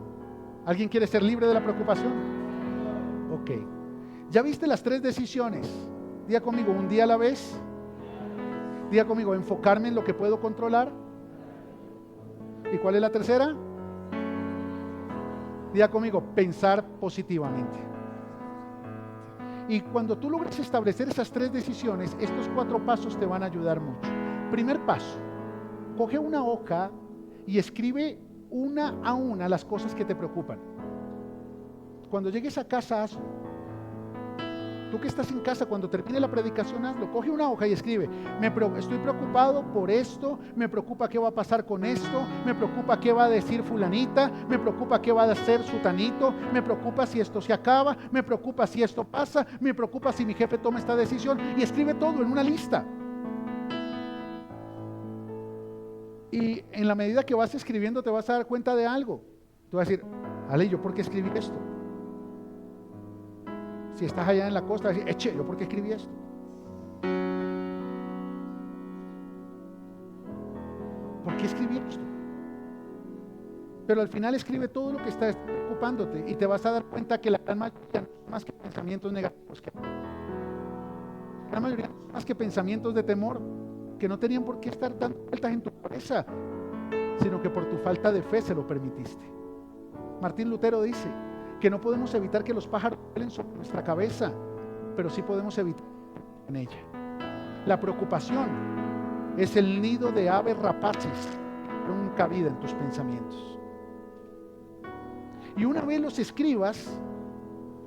¿Alguien quiere ser libre de la preocupación? Ok. ¿Ya viste las 3 decisiones? Diga conmigo: un día a la vez. Diga conmigo: enfocarme en lo que puedo controlar. ¿Y cuál es la tercera? Diga conmigo, pensar positivamente. Y cuando tú logres establecer esas 3 decisiones, estos 4 pasos te van a ayudar mucho. Primer paso, coge una hoja y escribe una a una las cosas que te preocupan. Cuando llegues a casa, hazlo. Tú que estás en casa, cuando termine la predicación, hazlo. Coge una hoja y escribe: estoy preocupado por esto, me preocupa qué va a pasar con esto, me preocupa qué va a decir fulanita, me preocupa qué va a hacer sutanito, me preocupa si esto se acaba, me preocupa si esto pasa, me preocupa si mi jefe toma esta decisión. Y escribe todo en una lista. Y en la medida que vas escribiendo te vas a dar cuenta de algo. Te vas a decir: Ale, ¿yo por qué escribí esto? Si estás allá en la costa, vas a decir: ¿yo por qué escribí esto? ¿Por qué escribí esto? Pero al final escribe todo lo que está preocupándote y te vas a dar cuenta que la gran mayoría no son más que pensamientos negativos. La gran mayoría no son más que pensamientos de temor, que no tenían por qué estar dando vueltas en tu cabeza, sino que por tu falta de fe se lo permitiste. Martín Lutero dice que no podemos evitar que los pájaros vuelen sobre nuestra cabeza, pero sí podemos evitar en ella. La preocupación es el nido de aves rapaces, nunca cabida en tus pensamientos. Y una vez los escribas,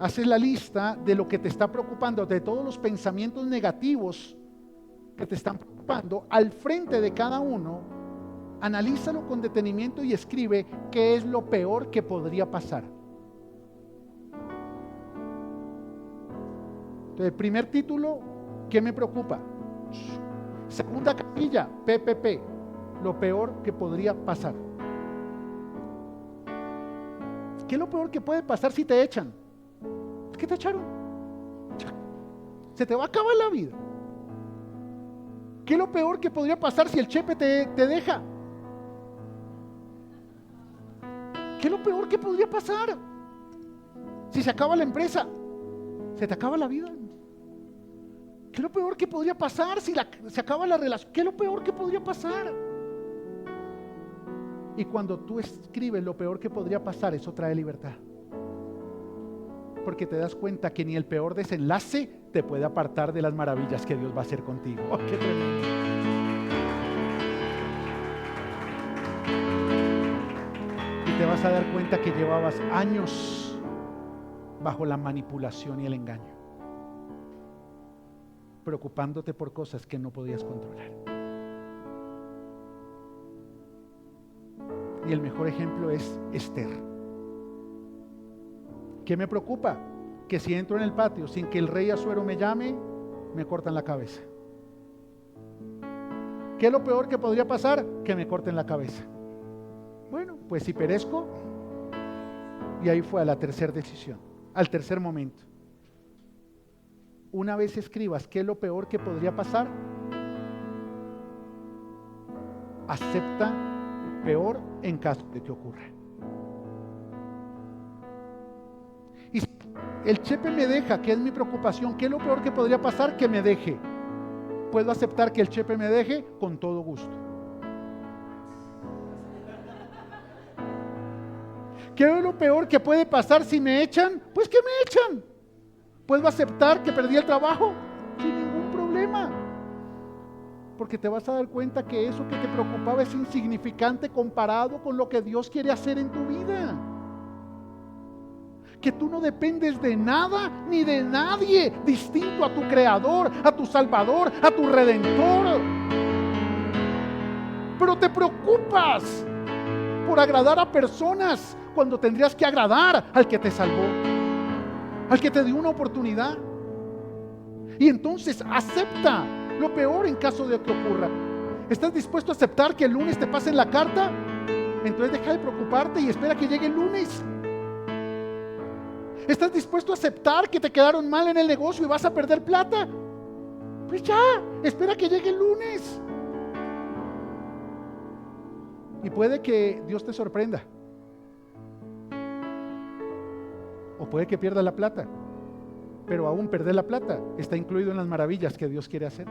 haces la lista de lo que te está preocupando, de todos los pensamientos negativos que te están preocupando. Al frente de cada uno, analízalo con detenimiento y escribe qué es lo peor que podría pasar. Entonces, primer título, ¿qué me preocupa? Segunda capilla, PPP, lo peor que podría pasar. ¿Qué es lo peor que puede pasar si te echan? ¿Qué te echaron? Se te va a acabar la vida. ¿Qué es lo peor que podría pasar si el chepe te deja? ¿Qué es lo peor que podría pasar si se acaba la empresa? Se te acaba la vida. ¿Qué es lo peor que podría pasar si se acaba la relación? ¿Qué es lo peor que podría pasar? Y cuando tú escribes lo peor que podría pasar, eso trae libertad. Porque te das cuenta que ni el peor desenlace te puede apartar de las maravillas que Dios va a hacer contigo. ¡Oh, qué tremendo! Y te vas a dar cuenta que llevabas años bajo la manipulación y el engaño, preocupándote por cosas que no podías controlar. Y el mejor ejemplo es Esther. ¿Qué me preocupa? Que si entro en el patio sin que el rey Asuero me llame, me cortan la cabeza. ¿Qué es lo peor que podría pasar? Que me corten la cabeza. Bueno, pues si perezco. Y ahí fue a la tercera decisión, al tercer momento. Una vez escribas qué es lo peor que podría pasar, acepta peor en caso de que ocurra. Y si el chepe me deja, que es mi preocupación, ¿qué es lo peor que podría pasar? Que me deje. Puedo aceptar que el chepe me deje con todo gusto. ¿Qué es lo peor que puede pasar si me echan? Pues que me echan. ¿Puedo aceptar que perdí el trabajo? Sin ningún problema. Porque te vas a dar cuenta que eso que te preocupaba es insignificante comparado con lo que Dios quiere hacer en tu vida. Que tú no dependes de nada ni de nadie distinto a tu Creador, a tu Salvador, a tu Redentor. Pero te preocupas por agradar a personas cuando tendrías que agradar al que te salvó, al que te dio una oportunidad. Y entonces acepta lo peor en caso de que ocurra. ¿Estás dispuesto a aceptar que el lunes te pasen la carta? Entonces deja de preocuparte y espera que llegue el lunes. ¿Estás dispuesto a aceptar que te quedaron mal en el negocio y vas a perder plata? Pues ya, espera que llegue el lunes. Y puede que Dios te sorprenda. O puede que pierdas la plata. Pero aún perder la plata está incluido en las maravillas que Dios quiere hacer.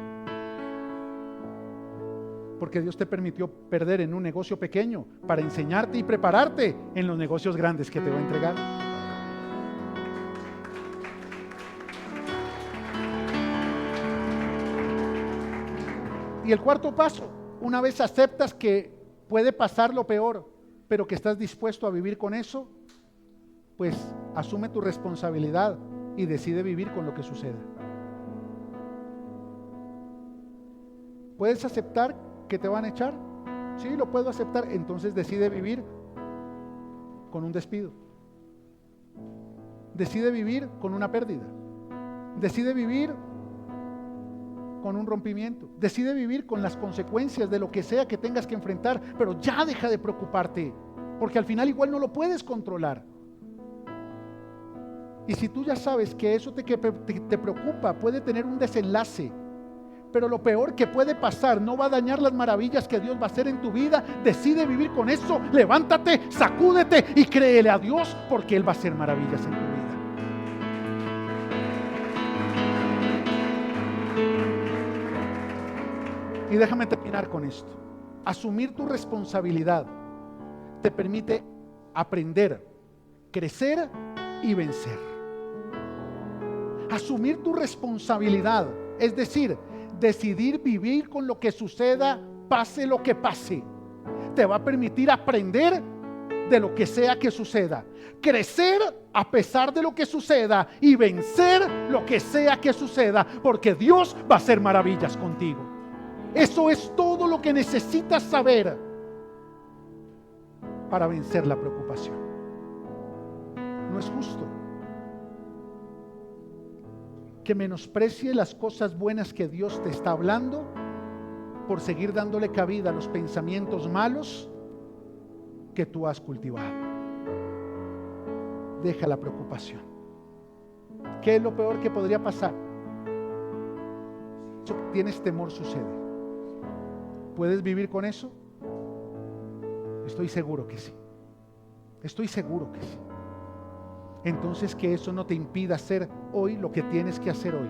Porque Dios te permitió perder en un negocio pequeño para enseñarte y prepararte en los negocios grandes que te va a entregar. Y el cuarto paso, una vez aceptas que puede pasar lo peor, pero que estás dispuesto a vivir con eso, pues asume tu responsabilidad y decide vivir con lo que suceda. ¿Puedes aceptar que te van a echar? Sí, lo puedo aceptar. Entonces decide vivir con un despido. Decide vivir con una pérdida. Decide vivir con un rompimiento. Decide vivir con las consecuencias de lo que sea que tengas que enfrentar, pero ya deja de preocuparte, porque al final igual no lo puedes controlar. Y si tú ya sabes que eso te preocupa, puede tener un desenlace, pero lo peor que puede pasar no va a dañar las maravillas que Dios va a hacer en tu vida, decide vivir con eso, levántate, sacúdete y créele a Dios, porque Él va a hacer maravillas en tu vida. Y déjame terminar con esto. Asumir tu responsabilidad te permite aprender, crecer y vencer. Asumir tu responsabilidad, es decir, decidir vivir con lo que suceda, pase lo que pase, te va a permitir aprender de lo que sea que suceda, crecer a pesar de lo que suceda y vencer lo que sea que suceda, porque Dios va a hacer maravillas contigo. Eso es todo lo que necesitas saber para vencer la preocupación. No es justo que menosprecie las cosas buenas que Dios te está hablando por seguir dándole cabida a los pensamientos malos que tú has cultivado. Deja la preocupación. ¿Qué es lo peor que podría pasar? Eso que tienes temor sucede. ¿Puedes vivir con eso? Estoy seguro que sí. Estoy seguro que sí. Entonces que eso no te impida hacer hoy lo que tienes que hacer hoy.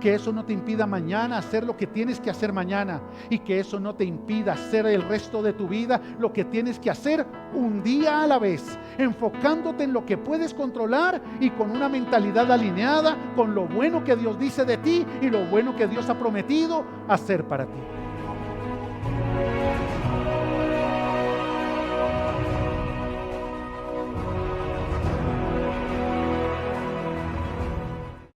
Que eso no te impida mañana hacer lo que tienes que hacer mañana. Y que eso no te impida hacer el resto de tu vida lo que tienes que hacer un día a la vez. Enfocándote en lo que puedes controlar y con una mentalidad alineada con lo bueno que Dios dice de ti y lo bueno que Dios ha prometido hacer para ti.